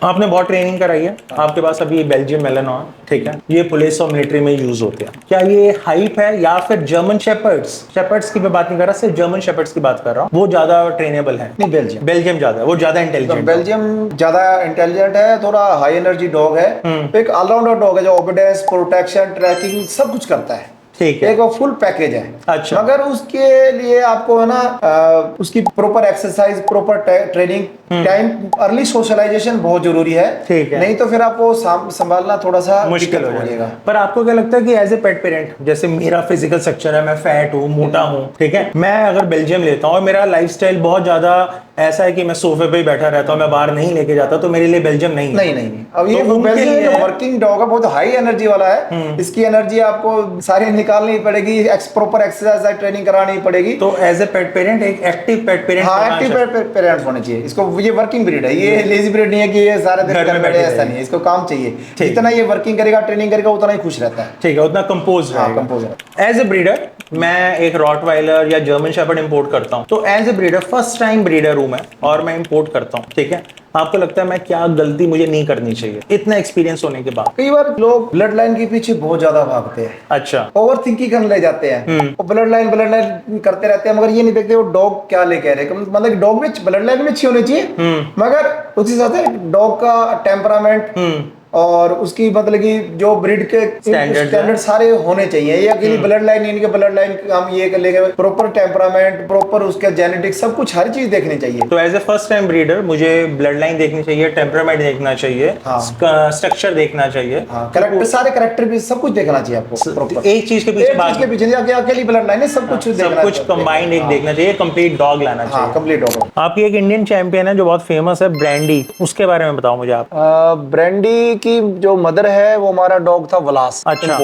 आपने बहुत ट्रेनिंग कराई है, आपके पास अभी बेल्जियम मेलानॉन, ठीक है, ये पुलिस और मिलिट्री में यूज होते हैं। क्या ये हाइप है या फिर जर्मन शेपर्ड्स की मैं बात नहीं कर रहा, सिर्फ जर्मन शेपर्ड्स की बात कर रहा हूँ, वो ज्यादा ट्रेनेबल है? नहीं, बेल्जियम ज्यादा, वो ज्यादा इंटेलिजेंट। बेल्जियम ज्यादा इंटेलिजेंट है, थोड़ा हाई एनर्जी डॉग है, एक ऑलराउंडर डॉग है जो ओबीडियंस, प्रोटेक्शन, ट्रैकिंग सब कुछ करता है। ठीक है, एक फुल पैकेज है। अच्छा। मगर उसके लिए आपको है ना उसकी proper exercise, proper training, time, early socialisation बहुत जरूरी है। ठीक है, नहीं तो फिर आपको संभालना थोड़ा सा मुश्किल हो जाएगा। पर आपको क्या लगता है कि एज ए पेट पेरेंट, जैसे मेरा फिजिकल स्ट्रक्चर है, मैं फैट हूँ, मोटा हूँ, ठीक है, मैं अगर बेल्जियम लेता हूँ और मेरा लाइफस्टाइल बहुत ज्यादा ऐसा है कि मैं सोफे पे ही बैठा रहता हूँ, मैं बाहर नहीं लेके जाता, तो मेरे लिए बेल्जियम नहीं है? नहीं। अब ये बेल्जियम वर्किंग डॉग है, बहुत हाई एनर्जी वाला है। इसकी एनर्जी आपको सारी निकालनी पड़ेगी, प्रॉपर एक्सरसाइज ट्रेनिंग करानी पड़ेगी। तो एज ए पेट पेरेंट एक एक्टिव पेट पेरेंट, हाँ, एक्टिव पेरेंट होने चाहिए इसको। ये वर्किंग ब्रीड है, ये लेजी ब्रीड नहीं है कि ये सारे दिन घर में बैठे, ऐसा नहीं है। इसको काम चाहिए, जितना ये वर्किंग करेगा, ट्रेनिंग करेगा, उतना ही खुश रहता है। ठीक है, उतना कंपोज रहेगा। एज ए ब्रीडर मैं एक रॉटवाइलर या जर्मन शेपर्ड इंपोर्ट करता हूँ, तो as a breeder first time breeder हूँ मैं और मैं इंपोर्ट करता हूँ, ठीक है, आपको लगता है मैं क्या गलती मुझे नहीं करनी चाहिए इतना एक्सपीरियंस होने के बाद? कई बार लोग ब्लड लाइन के पीछे बहुत ज्यादा भागते हैं। अच्छा। ओवर थिंकिंग करने ले जाते हैं, वो ब्लड लाइन करते रहते हैं, मगर ये नहीं देखते वो डॉग क्या लेके आ रहे हैं। मतलब डॉग में ब्लड लाइन में अच्छी होनी चाहिए, मगर उसी साथ डॉग का टेम्परामेंट और उसकी मतलब कि जो ब्रीड के स्टैंडर्ड सारे होने चाहिए। ये अकेली ब्लड लाइन, इनके ब्लड लाइन हम ये कर लेंगे, प्रॉपर टेम्परामेंट, प्रॉपर उसका जेनेटिक्स, सब कुछ हर चीज देखनी चाहिए। तो as a first time breeder मुझे ब्लड लाइन देखनी चाहिए, टेम्परामेंट देखना चाहिए, स्ट्रक्चर देखना चाहिए, करेक्टर, सारे करेक्टर भी सब कुछ देखना चाहिए आपको। एक चीज के पीछे अकेली ब्लड लाइन है, सब कुछ कंबाइंड एक देखना चाहिए, कंप्लीट डॉग लाना चाहिए। Complete dog. आपकी एक इंडियन चैंपियन है जो बहुत फेमस है, ब्रांडी, उसके बारे में बताओ मुझे आप। ब्रांडी की जो मदर है वो हमारा डॉग था वलास। अच्छा।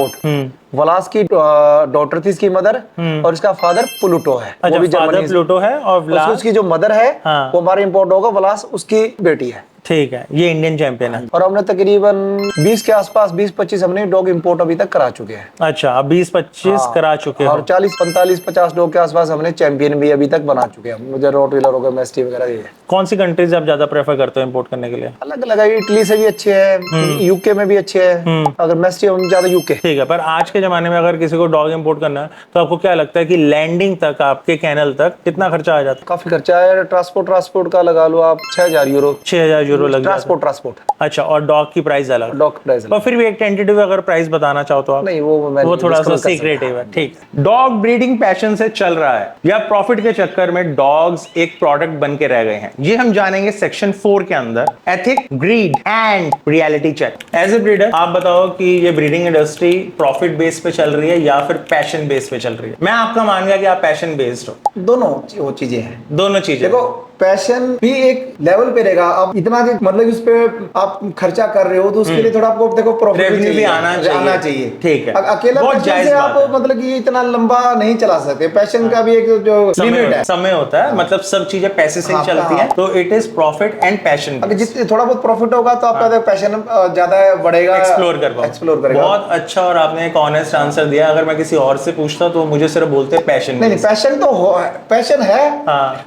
वलास की डॉटर थी इसकी मदर, और इसका फादर प्लूटो है। अच्छा, वो भी फादर प्लूटो है और उसकी जो मदर है वो हमारा इंपोर्ट डॉग है वलास, उसकी बेटी है। ठीक है, ये इंडियन चैंपियन है। और हमने तकरीबन 20 के आसपास 20-25 हमने डॉग इंपोर्ट अभी तक करा चुके हैं। अच्छा, आप 20-25 करा चुके और हो। 40-45-50 डॉग के आसपास हमने चैंपियन भी अभी तक बना चुके हैं। मुझे रोटवीलर हो गए, मैस्टिफ वगैरह ये कौन सी कंट्रीज आप ज्यादा प्रेफर करते हो इंपोर्ट करने के लिए? अलग अलग है। इटली से भी अच्छे हैं, यूके में भी अच्छे हैं। अगर मैस्टिफ हम ज्यादा यूके। ठीक है, पर आज के जमाने में अगर किसी को डॉग इंपोर्ट करना है तो आपको क्या लगता है कि लैंडिंग तक, आपके कैनल तक कितना खर्चा आ जाता है? काफी खर्चा है। ट्रांसपोर्ट का लगा लो आप 6,000 यूरो। 6,000 यूरो लग जाता है। ट्रांसपोर्ट। अच्छा, और डॉग की प्राइस अलग? डॉग प्राइस पर फिर भी एक टेंटेटिव अगर प्राइस बताना चाहो तो आप? नहीं, वो थोड़ा सा सीक्रेटिव है। ठीक, डॉग ब्रीडिंग पैशन से चल रहा है या प्रॉफिट के चक्कर में डॉग्स एक प्रोडक्ट बन के रह गए हैं, ये हम जानेंगे सेक्शन 4 के अंदर, ethic, greed and reality check. As a breeder आप बताओ कि ये ब्रीडिंग इंडस्ट्री प्रॉफिट बेस पे चल रही है या फिर पैशन बेस पे चल रही है? मैं आपका मान गया कि आप पैशन बेस्ड हो। दोनों वो चीजें हैं। दोनों चीजें। देखो, पैशन भी एक लेवल पे रहेगा। आप इतना मतलब उस पे आप खर्चा कर रहे हो तो उसके लिए थोड़ा आपको देखो प्रॉफिट रेवेन्यू भी आना चाहिए। ठीक है, अकेला बहुत पैशन जायज से बात आप है। मतलब कि इतना लंबा नहीं चला सकते। पैशन का भी एक जो लिमिट है, समय होता है, मतलब सब चीजें पैसे से ही चलती हैं, तो it is profit and passion. अगर जितने थोड़ा बहुत प्रॉफिट होगा तो आपका पैशन ज्यादा बढ़ेगा, एक्सप्लोर करेगा। बहुत अच्छा, और आपने एक ऑनेस्ट आंसर दिया। अगर मैं किसी और से पूछता तो मुझे सिर्फ बोलते पैशन। नहीं, पैशन तो पैशन है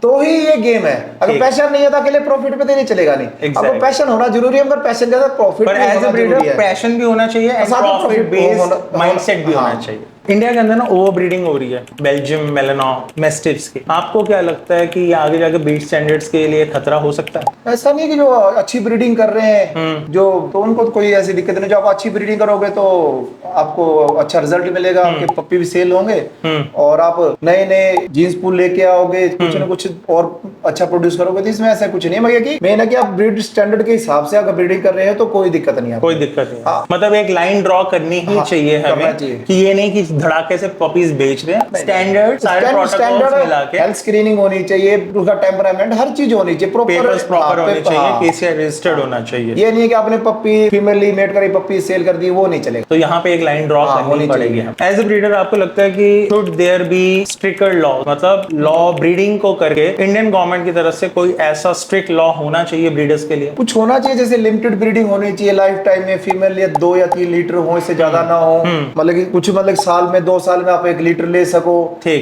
तो ही ये गेम है। अगर पैशन नहीं है तो अकेले प्रॉफिट पे तो नहीं चलेगा। नहीं, आपको पैशन होना जरूरी है, मगर पैशन के साथ प्रॉफिट भी होना जरूरी है। पैशन भी होना चाहिए एंड प्रॉफिट बेस्ड माइंडसेट भी होना चाहिए। इंडिया के अंदर ना ओवर ब्रीडिंग हो रही है बेल्जियम मेलानॉ मैस्टिफ्स की। आपको क्या लगता है कि ये आगे जाके ब्रीड स्टैंडर्ड्स के लिए खतरा हो सकता है? ऐसा नहीं कि जो अच्छी ब्रीडिंग कर रहे हैं जो, तो उनको तो कोई ऐसी दिक्कत नहीं। जो आप अच्छी ब्रीडिंग करोगे तो आपको अच्छा रिजल्ट मिलेगा, आपके पप्पी भी सेल होंगे और आप नए नए जीन्स पूल लेके आओगे, कुछ ना कुछ और अच्छा प्रोड्यूस करोगे। तो इसमें ऐसा कुछ नहीं है, मगर कि मेन है कि आप ब्रीड स्टैंडर्ड के हिसाब से अगर ब्रीडिंग कर रहे हो तो कोई दिक्कत नहीं है। कोई दिक्कत नहीं, मतलब एक लाइन ड्रॉ करनी ही चाहिए हमें कि ये नहीं कि धड़ाके से पपीज बेच रहे हैं। स्टैंडर्ड सारे प्रोटोकॉल्स मिला के, हेल्थ स्क्रीनिंग होनी चाहिए, उसका टेम्परामेंट, हर चीज होनी चाहिए, पेपर्स प्रॉपर होने चाहिए, केसीआर रजिस्टर्ड होना चाहिए। ये नहीं है कि आपने पप्पी फीमेल मेड करी पप्पी सेल कर दी, वो नहीं चलेगा। तो यहाँ पे एक लाइन ड्रॉ करनी पड़ेगी। एज ए ब्रीडर आपको लगता है कि should there be stricter law, मतलब लॉ ब्रीडिंग को करके इंडियन गवर्नमेंट की तरफ से कोई ऐसा स्ट्रिक्ट लॉ होना चाहिए ब्रीडर्स के लिए? कुछ होना चाहिए, जैसे लिमिटेड ब्रीडिंग होनी चाहिए, लाइफ टाइम में फीमेल या 2 या 3 लीटर हो, इससे ज्यादा ना हो। मतलब कि कुछ मतलब साल में 2 साल में आप 1 लीटर ले सको।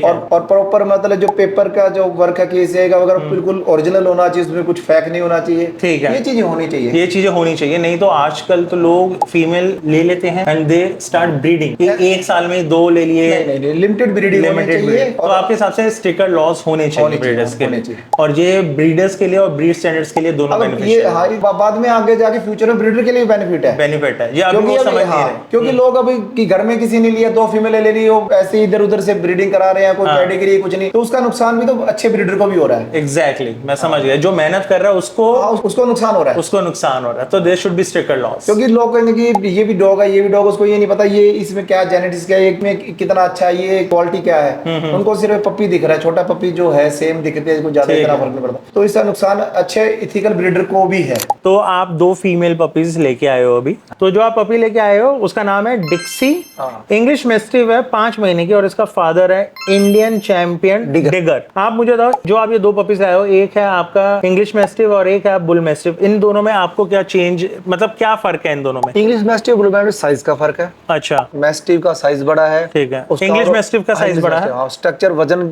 और प्रॉपर मतलब जो पेपर का जो वर्क है केस अगर बिल्कुल ओरिजिनल होना चाहिए, उसमें कुछ फेक नहीं होना चाहिए। ठीक है, ये चीजें होनी चाहिए, ये चीजें होनी चाहिए। नहीं तो आजकल तो लोग फीमेल ले लेते हैं एंड दे स्टार्ट ब्रीडिंग, एक साल में 2 ले लिए। नहीं, लिमिटेड ब्रीडिंग होनी चाहिए। तो आपके हिसाब से स्ट्रिक्टर लॉज होने चाहिए ब्रीडर्स के लिए, और ये ब्रीडर्स के लिए और ब्रीड स्टैंडर्ड्स के लिए दोनों बेनिफिशियल है। बाद में आगे जाके फ्यूचर में ब्रीडर के लिए बेनिफिट है, ये अभी वो समझ नहीं रहे। क्योंकि लोग अभी कि घर में किसी ने लिया 2 फीमेल ले ली, वो ऐसे इधर उधर से ब्रीडिंग करा रहे हैं, कोई कैटेगरी कुछ नहीं, तो उसका नुकसान भी तो अच्छे ब्रीडर को भी हो रहा है। एग्जैक्टली, मैं समझ गया। जो मेहनत कर रहा है उसको नुकसान हो रहा है, तो there should be stricter laws. क्योंकि लोग कहेंगे कि ये भी डॉग है, ये भी डॉग, उसको ये नहीं पता ये इसमें क्या जेनेटिक्स क्या है, एक में कितना अच्छा है, ये क्वालिटी क्या है। उनको सिर्फ पप्पी दिख रहा है, छोटा पप्पी जो है सेम दिखते हैं, ज्यादा इतना फर्क नहीं पड़ता। तो इसका नुकसान अच्छे इथिकल ब्रीडर को भी है। तो आप 2 फीमेल पपीज लेके आए हो अभी, तो जो आप पपी लेके आए हो उसका नाम है डिक्सी, इंग्लिश मैस्टिफ है, 5 महीने की, और इसका फादर है इंडियन चैंपियन डिगर। आप मुझे बताओ, जो आप ये 2 पपीज आए हो, एक है आपका इंग्लिश मैस्टिफ और एक है बुल मैस्टिफ, इन दोनों में आपको क्या चेंज, मतलब क्या फर्क है इन दोनों में? English mastiff bull mastiff size का फर्क है। अच्छा, मैस्टिफ का साइज बड़ा है। ठीक है, इंग्लिश मैस्टिफ का साइज बड़ा है, स्ट्रक्चर वजन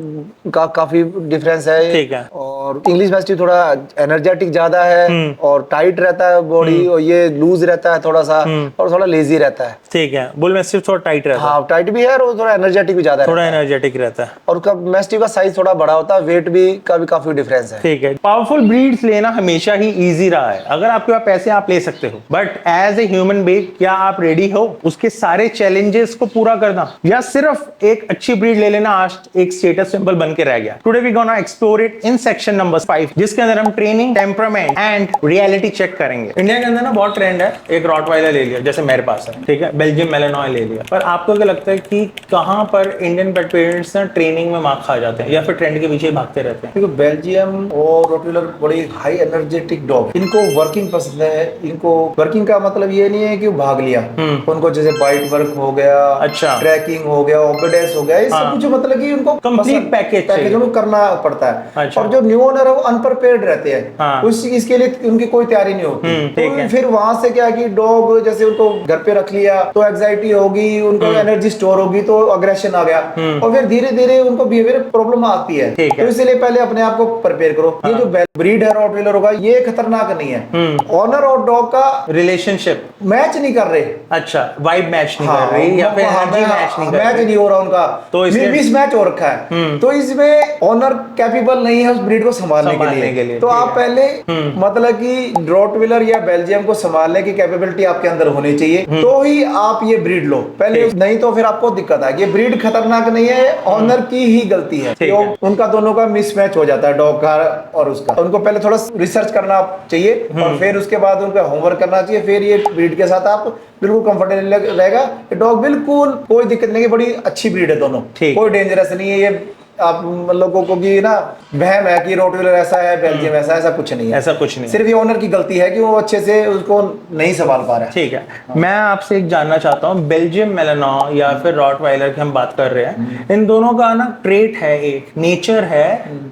का काफी डिफरेंस है। ठीक है, और इंग्लिश मैस्टिफ थोड़ा एनर्जेटिक ज्यादा है और टाइट रहता है बॉडी, और ये लूज रहता है थोड़ा सा, और थोड़ा लेजी रहता है। ठीक है, बुल मैस्टिफ थोड़ा टाइट रहता है। हाँ, टाइट भी है और थोड़ा एनर्जेटिक भी ज्यादा है, थोड़ा एनर्जेटिक रहता है। और उसका मैस्टिफ का साइज थोड़ा बड़ा होता है, वेट भी का भी काफी डिफरेंस है। ठीक है, पावरफुल ब्रीड्स लेना हमेशा ही इजी रहा है। अगर आपके पास पैसे आप ले सकते हो, but as a human being क्या आप रेडी हो उसके सारे चैलेंजेस को पूरा करना, या सिर्फ एक अच्छी ब्रीड ले लेना आज एक स्टेटस सिंबल बन के रह गया? Today we gonna explore it in section number 5, जिसके अंदर हम training, temperament and reality check करेंगे। इंडिया के अंदर ना बहुत ट्रेंड है, एक रॉटवाइलर ले लिया जैसे मेरे पास है, ठीक है, बेल्जियम मेलानॉय ले लिया, पर आपको क्या लगता है कि कहां पर इंडियन पेट पेरेंट्स ना ट्रेनिंग में मार खा जाते हैं या फिर ट्रेंड के पीछे भागते रहते हैं? देखो, बेल्जियम और रोटवीलर बड़ी हाई एनर्जेटिक डॉग, इनको वर्किंग पसंद है। इनको वर्किंग का मतलब ये नहीं है कि वो भाग लिया, उनको जैसे बाइट वर्क हो गया, अच्छा, ट्रैकिंग हो गया, ओबेडेंस हो गया, ये सब कुछ मतलब कि उनको कंप्लीट पैकेज उनको करना पड़ता है। अच्छा। और जो न्यू ओनर है वो अनप्रिपेयर्ड रहते हैं। हाँ। उस इसके लिए उनकी कोई तैयारी नहीं होती। ठीक है। तो फिर वहां से क्या है कि डॉग जैसे उनको घर पे रख लिया तो एग्जाइटी होगी, उनको एनर्जी स्टोर होगी, तो अग्रेशन आ गया, और फिर धीरे धीरे उनको बिहेवियर प्रॉब्लम आती है। ठीक है। तो इसलिए पहले अपने आप को प्रिपेयर करो। ये जो ब्रीड है रॉटवीलर होगा, ये खतरनाक नहीं है। ओनर और डॉग का रिलेशनशिप मैच नहीं कर रहे। अच्छा, वाइब मैच नहीं कर रही या फिर एनर्जी मैच नहीं कर मैच रही। नहीं हो रहा उनका, तो इसलिए मिस मैच हो रखा है। तो इसमें ओनर कैपेबल नहीं है उस ब्रीड को संभालने के लिए। तो आप पहले मतलब कि रॉटवीलर या बेल्जियम को संभालने की कैपेबिलिटी आपके अंदर होनी चाहिए, तो ही आप ये ब्रीड लो पहले, नहीं तो फिर आपको दिक्कत आएगी। ये ब्रीड खतरनाक नहीं है, ओनर की ही गलती है। तो उनका दोनों का मिसमैच हो जाता है, डॉग का और उसका। उनको पहले थोड़ा रिसर्च करना चाहिए और फिर उसके बाद उनका होमवर्क करना चाहिए। फिर ये ब्रीड के साथ आप बिल्कुल कंफर्टेबल रहेगा। डॉग बिल्कुल कोई दिक्कत नहीं है, बड़ी अच्छी ब्रीड है दोनों, कोई डेंजरस नहीं है। ये आप लोगों को की ना वहम है कि रोटवीलर ऐसा है, बेल्जियम ऐसा है, ऐसा कुछ नहीं है। ऐसा कुछ नहीं, सिर्फ ये ओनर की गलती है कि वो अच्छे से उसको नहीं संभाल पा रहा है। ठीक है। मैं आपसे एक जानना चाहता हूँ, बेल्जियम मेलानॉ या फिर रॉटवाइलर की हम बात कर रहे हैं, इन दोनों का ना ट्रेट है, एक नेचर है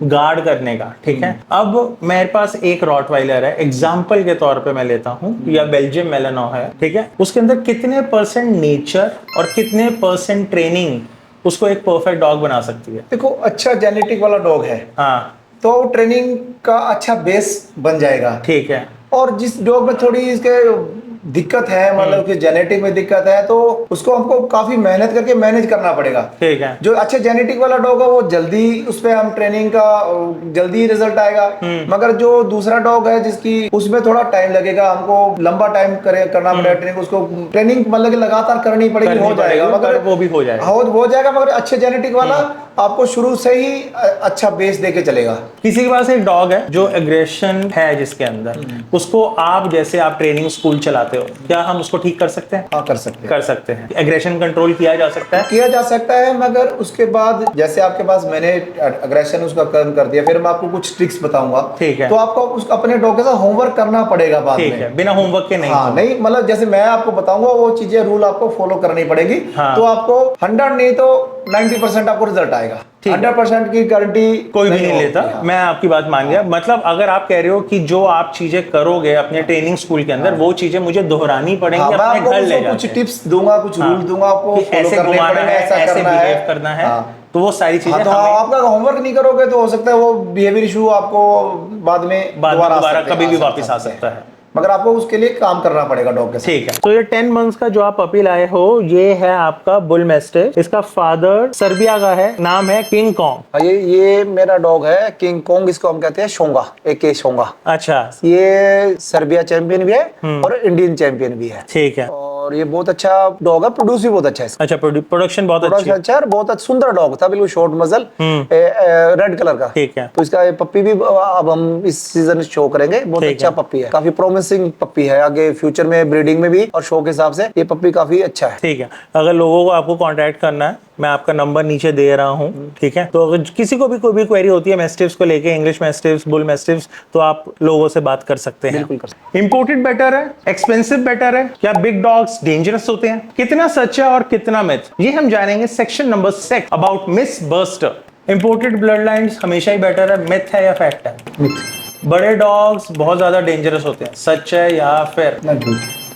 गार्ड करने का, ठीक है। अब मेरे पास एक रॉटवाइलर है, एग्जाम्पल के तौर पे मैं लेता हूँ, या बेल्जियम मेलानॉ है, ठीक है। उसके अंदर कितने % नेचर और कितने % ट्रेनिंग उसको एक परफेक्ट डॉग बना सकती है? देखो, अच्छा जेनेटिक वाला डॉग है, हाँ, तो ट्रेनिंग का अच्छा बेस बन जाएगा, ठीक है। और जिस डॉग में थोड़ी इसके दिक्कत है, मतलब कि जेनेटिक में दिक्कत है, तो उसको हमको काफी मेहनत करके मैनेज करना पड़ेगा, ठीक है। जो अच्छे जेनेटिक वाला डॉग है वो जल्दी उस पे हम ट्रेनिंग का जल्दी रिजल्ट आएगा। मगर जो दूसरा डॉग है जिसकी उसमें थोड़ा टाइम लगेगा, हमको लंबा टाइम करना पड़ेगा ट्रेनिंग, उसको ट्रेनिंग मतलब कि लगातार करनी पड़ेगी, हो जाएगा, मगर वो भी हो जाएगा, हो जाएगा। मगर अच्छे जेनेटिक वाला आपको शुरू से ही अच्छा बेस देके चलेगा। किसी के पास एक डॉग है जो एग्रेशन है जिसके अंदर, उसको आप जैसे आप ट्रेनिंग स्कूल चलाते हो, क्या हम उसको ठीक कर सकते हैं? हाँ, कर सकते हैं। कर सकते हैं। एग्रेशन कंट्रोल किया जा सकता है? किया जा सकता है, मगर उसके बाद जैसे आपके पास मैंने एग्रेशन उसका कम कर दिया, फिर मैं आपको कुछ ट्रिक्स बताऊंगा, ठीक है। तो आपको उसका अपने डॉग के साथ होमवर्क करना पड़ेगा बाद में। ठीक है, बिना होमवर्क के नहीं? हाँ, नहीं, मतलब जैसे मैं आपको बताऊंगा वो चीजें, रूल आपको फॉलो करनी पड़ेगी। हाँ। तो आपको 100 नहीं तो 90% आपको रिजल्ट आएगा। 100% की गारंटी कोई भी नहीं लेता। मैं आपकी बात मान गया। मतलब अगर आप कह रहे हो कि जो आप चीजें करोगे अपने ट्रेनिंग स्कूल के अंदर, वो चीजें मुझे दोहरानी पड़ेंगी, मैं अपने आपको घर ले कुछ जाके। टिप्स दूंगा, कुछ रूल दूंगा, आपको फॉलो ऐसे करने घुमाना पड़ेंगे, है, ऐसा ऐसे करना बिहेव है, करना है, तो वो सारी चीजें हाँ, तो हमें आपका होमवर्क नहीं करोगे तो हो सकता है वो बिहेवियर इशू आपको बाद में दोबारा कभी भी वापस आ सकता है। मगर आपको उसके लिए काम करना पड़ेगा डॉग के साथ। ठीक है। तो ये 10 मंथ्स का जो आप पपी लाए हो, ये है आपका बुल मैस्टिफ। इसका फादर सर्बिया का है, नाम है किंग कॉन्ग। ये मेरा डॉग है किंग कॉन्ग, इसको हम कहते हैं शोंगा, एके शोंगा। अच्छा, ये सर्बिया चैंपियन भी है और इंडियन चैंपियन भी है। ठीक है। और ये बहुत अच्छा डॉग है, प्रोड्यूस भी बहुत अच्छा है। अच्छा, प्रोडक्शन बहुत अच्छी है। अच्छा, बहुत अच्छा सुंदर डॉग था, बिल्कुल शॉर्ट मसल, रेड कलर का। ठीक है। तो इसका पप्पी भी अब हम इस सीजन शो करेंगे। बहुत अच्छा पप्पी है, काफी प्रोमिसिंग पप्पी है, आगे फ्यूचर में ब्रीडिंग में भी और शो के हिसाब से ये पप्पी काफी अच्छा है। ठीक है। अगर लोगों को आपको कांटेक्ट करना है, मैं आपका नंबर नीचे दे रहा हूँ, ठीक है। तो अगर किसी को भी कोई भी क्वेरी होती है मैस्टिफ्स को लेके, इंग्लिश मैस्टिफ्स, बुल मैस्टिफ्स, तो आप लोगों से बात कर सकते हैं। बिल्कुल कर सकते हैं। इंपोर्टेड बेटर है, एक्सपेंसिव बेटर है, क्या बिग डॉग्स डेंजरस होते हैं, कितना सच है और कितना मिथ, ये हम जानेंगे section number 6 about miss buster. Imported blood lines हमेशा ही बेटर है, मिथ है या फैक्ट है? मिथ। बड़े डॉग्स बहुत ज्यादा डेंजरस होते हैं, सच है या फिर?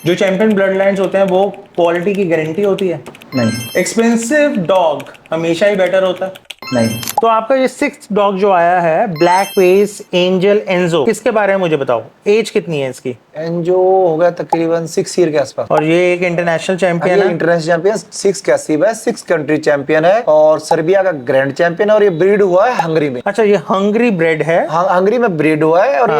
जो चैंपियन ब्लड लाइन्स होते हैं वो क्वालिटी की गारंटी होती है? नहीं। एक्सपेंसिव डॉग हमेशा ही बेटर होता है? नहीं। तो आपका ये 6th डॉग जो आया है, ब्लैक फेस एंजल एंजो, किसके बारे में मुझे बताओ, एज कितनी है इसकी? एंजो हो गया तकरीबन 6 ईयर के आसपास। और ये एक इंटरनेशनल चैंपियन है? इंटरनेशनल चैंपियन 6 कैसिव है, 6 कंट्री चैंपियन है और सर्बिया का ग्रैंड चैंपियन है। और ये ब्रीड हुआ है हंगरी में। अच्छा, ये हंगरी ब्रेड है? हाँ, हंगरी में ब्रीड हुआ है। और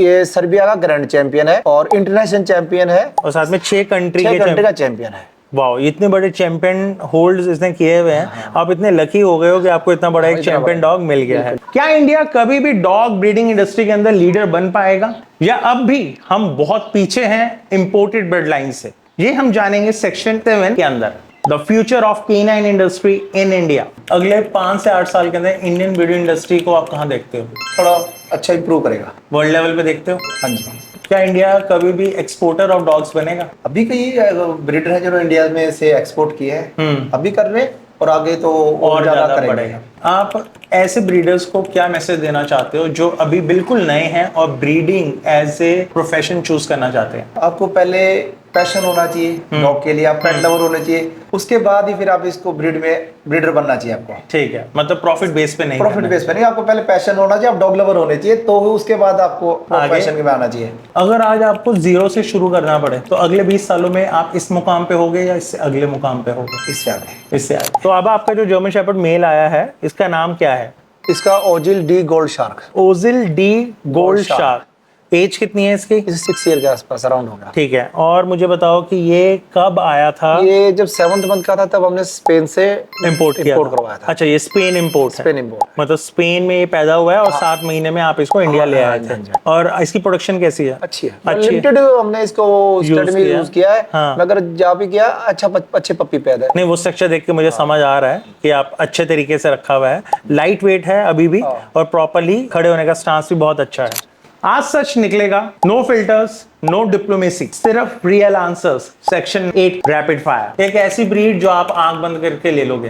ये सर्बिया का ग्रैंड चैंपियन है और इंटरनेशनल चैंपियन है, और साथ में 6 कंट्री का चैंपियन है। वाओ, इतने बड़े चैंपियन होल्ड्स इसने किए हुए हैं। आप इतने लकी हो गए हो कि आपको इतना बड़ा एक चैंपियन डॉग मिल गया है। क्या इंडिया कभी भी डॉग ब्रीडिंग इंडस्ट्री के अंदर लीडर बन पाएगा, या अब भी हम बहुत पीछे हैं इंपोर्टेड ब्लड लाइन से? ये हम जानेंगे सेक्शन 7 के अंदर, the future of canine industry in India. अगले 5 से 8 साल के अंदर इंडियन ब्रीडिंग इंडस्ट्री को आप कहाँ देखते हो? थोड़ा अच्छा इंप्रूव करेगा, वर्ल्ड लेवल पे देखते हो? हाँ जी। क्या इंडिया कभी भी एक्सपोर्टर ऑफ डॉग्स बनेगा? अभी कई ब्रीडर है जो इंडिया में से एक्सपोर्ट किए हैं, अभी कर रहे हैं और आगे तो और ज्यादा करेंगे। आप ऐसे ब्रीडर्स को क्या मैसेज देना चाहते हो जो अभी बिल्कुल नए हैं और breeding as a profession choose करना चाहते हैं? आपको पहले पैशन होना चाहिए डॉग के लिए, आप पेट लवर होने चाहिए, उसके बाद ही फिर आप इसको ब्रीडर बनना चाहिए आपको। ठीक है, मतलब प्रॉफिट बेस पे नहीं, प्रॉफिट बेस पे नहीं, आपको पहले पैशन होना चाहिए, आप डॉग लवर होने चाहिए, तो उसके बाद आपको पैशन में आना चाहिए। अगर आज आपको जीरो से शुरू करना पड़े तो अगले 20 सालों में आप इस मुकाम पे होगे या इससे अगले मुकाम पे होगे? इससे आगे। इससे आगे। तो अब आपका जो जर्मन शेफर्ड मेल आया है, इसका नाम क्या है? इसका Ozil de Gold Shark. Ozil de Gold Shark. Shark. Age कितनी है इसकी? इसे 6 ईयर के आसपास अराउंड होगा। ठीक है, और मुझे बताओ कि ये कब आया था? ये जब 7th मंथ का था तब हमने स्पेन से इंपोर्ट करवाया था। अच्छा, ये स्पेन इंपोर्ट है। स्पेन इंपोर्ट, मतलब स्पेन में ये पैदा हुआ है और 7 महीने में आप इसको इंडिया ले आए थे। और इसकी प्रोडक्शन कैसी है? अच्छी है, लिमिटेड हमने इसको स्टडी में यूज किया है, हाँ। मगर जहाँ भी किया अच्छे पप्पी पैदा है। नहीं, वो स्ट्रक्चर देख के मुझे समझ आ रहा है कि आप अच्छे तरीके से रखा हुआ है, लाइट वेट है अभी भी, और प्रॉपर्ली खड़े होने का स्टांस भी बहुत अच्छा है। आज सच निकलेगा, नो फिल्टर्स, नो डिप्लोमेसी, सिर्फ real answers. Section 8 rapid fire. एक ऐसी ब्रीड जो आप आंख बंद करके ले लोगे।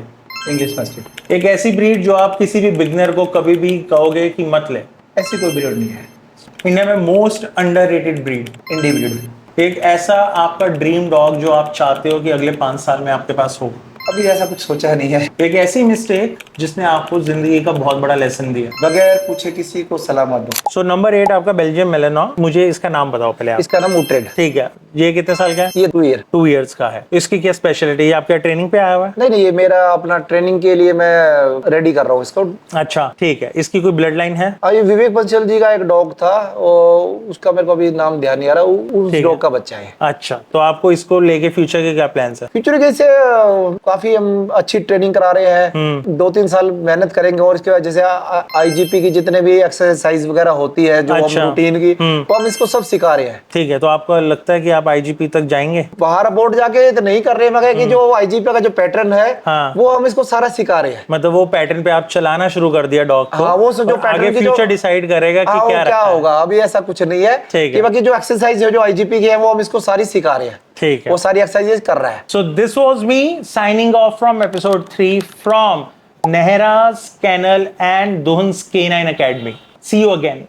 English mastiff. एक ऐसी ब्रीड जो आप किसी भी बिगनर को कभी भी कहोगे कि मत ले। ऐसी कोई ब्रीड नहीं है इंडिया में मोस्ट अंडररेटेड ब्रीड। इंडी ब्रीड। एक ऐसा आपका ड्रीम डॉग जो आप चाहते हो कि अगले 5 साल में आपके पास हो। अभी ऐसा कुछ सोचा नहीं है। एक ऐसी मिस्टेक जिसने आपको जिंदगी का बहुत बड़ा लेसन दिया। बगैर पूछे किसी को सलाह मत दो। सो नंबर 8 आपका बेल्जियम मेलेनॉ। मुझे इसका नाम बताओ पहले आप। इसका नाम उट्रेड। ठीक है, ये कितने साल का है? ये 2 ईयर। 2 इयर्स का है। इसकी क्या स्पेशलिटी है? आपके ट्रेनिंग पे आया हुआ है? नहीं, ये मेरा अपना ट्रेनिंग के लिए मैं रेडी कर रहा हूँ इसको। अच्छा, ठीक है। इसकी कोई ब्लड लाइन है? ये विवेक बंसल जी का एक डॉग था, और उसका मेरे को अभी नाम ध्यान नहीं आ रहा, उस डॉग का बच्चा है। अच्छा, तो आपको इसको लेके फ्यूचर के क्या प्लान्स है? फ्यूचर के से काफी हम अच्छी ट्रेनिंग करा रहे हैं। 2-3 साल मेहनत करेंगे, और इसके बाद जैसे आईजीपी की जितने भी एक्सरसाइज वगैरह होती है जो अच्छा। हम रूटीन की, तो हम इसको सब सिखा रहे हैं। ठीक है, तो आपको लगता है कि आप आईजीपी तक जाएंगे? बाहर बोर्ड जाके तो नहीं कर रहे, मगर कि जो आईजीपी का जो पैटर्न है, हाँ। वो हम इसको सारा सिखा रहे हैं। मतलब वो पैटर्न पे आप चलाना शुरू कर दिया डॉग को। हाँ, वो जो और पैटर्न आगे की फ्यूचर डिसाइड करेगा कि क्या रखा है। होगा। अभी ऐसा कुछ नहीं है ठीक है। कि बाकी जो एक्सरसाइज है जो आईजीपी की है, वो हम इसको सारी सिखा रहे हैं। ठीक है, वो सारी एक्सरसाइजेज कर रहा है। So this was me signing off from episode 3 from Nehra's Kennel and Duhan's Canine Academy. See you again.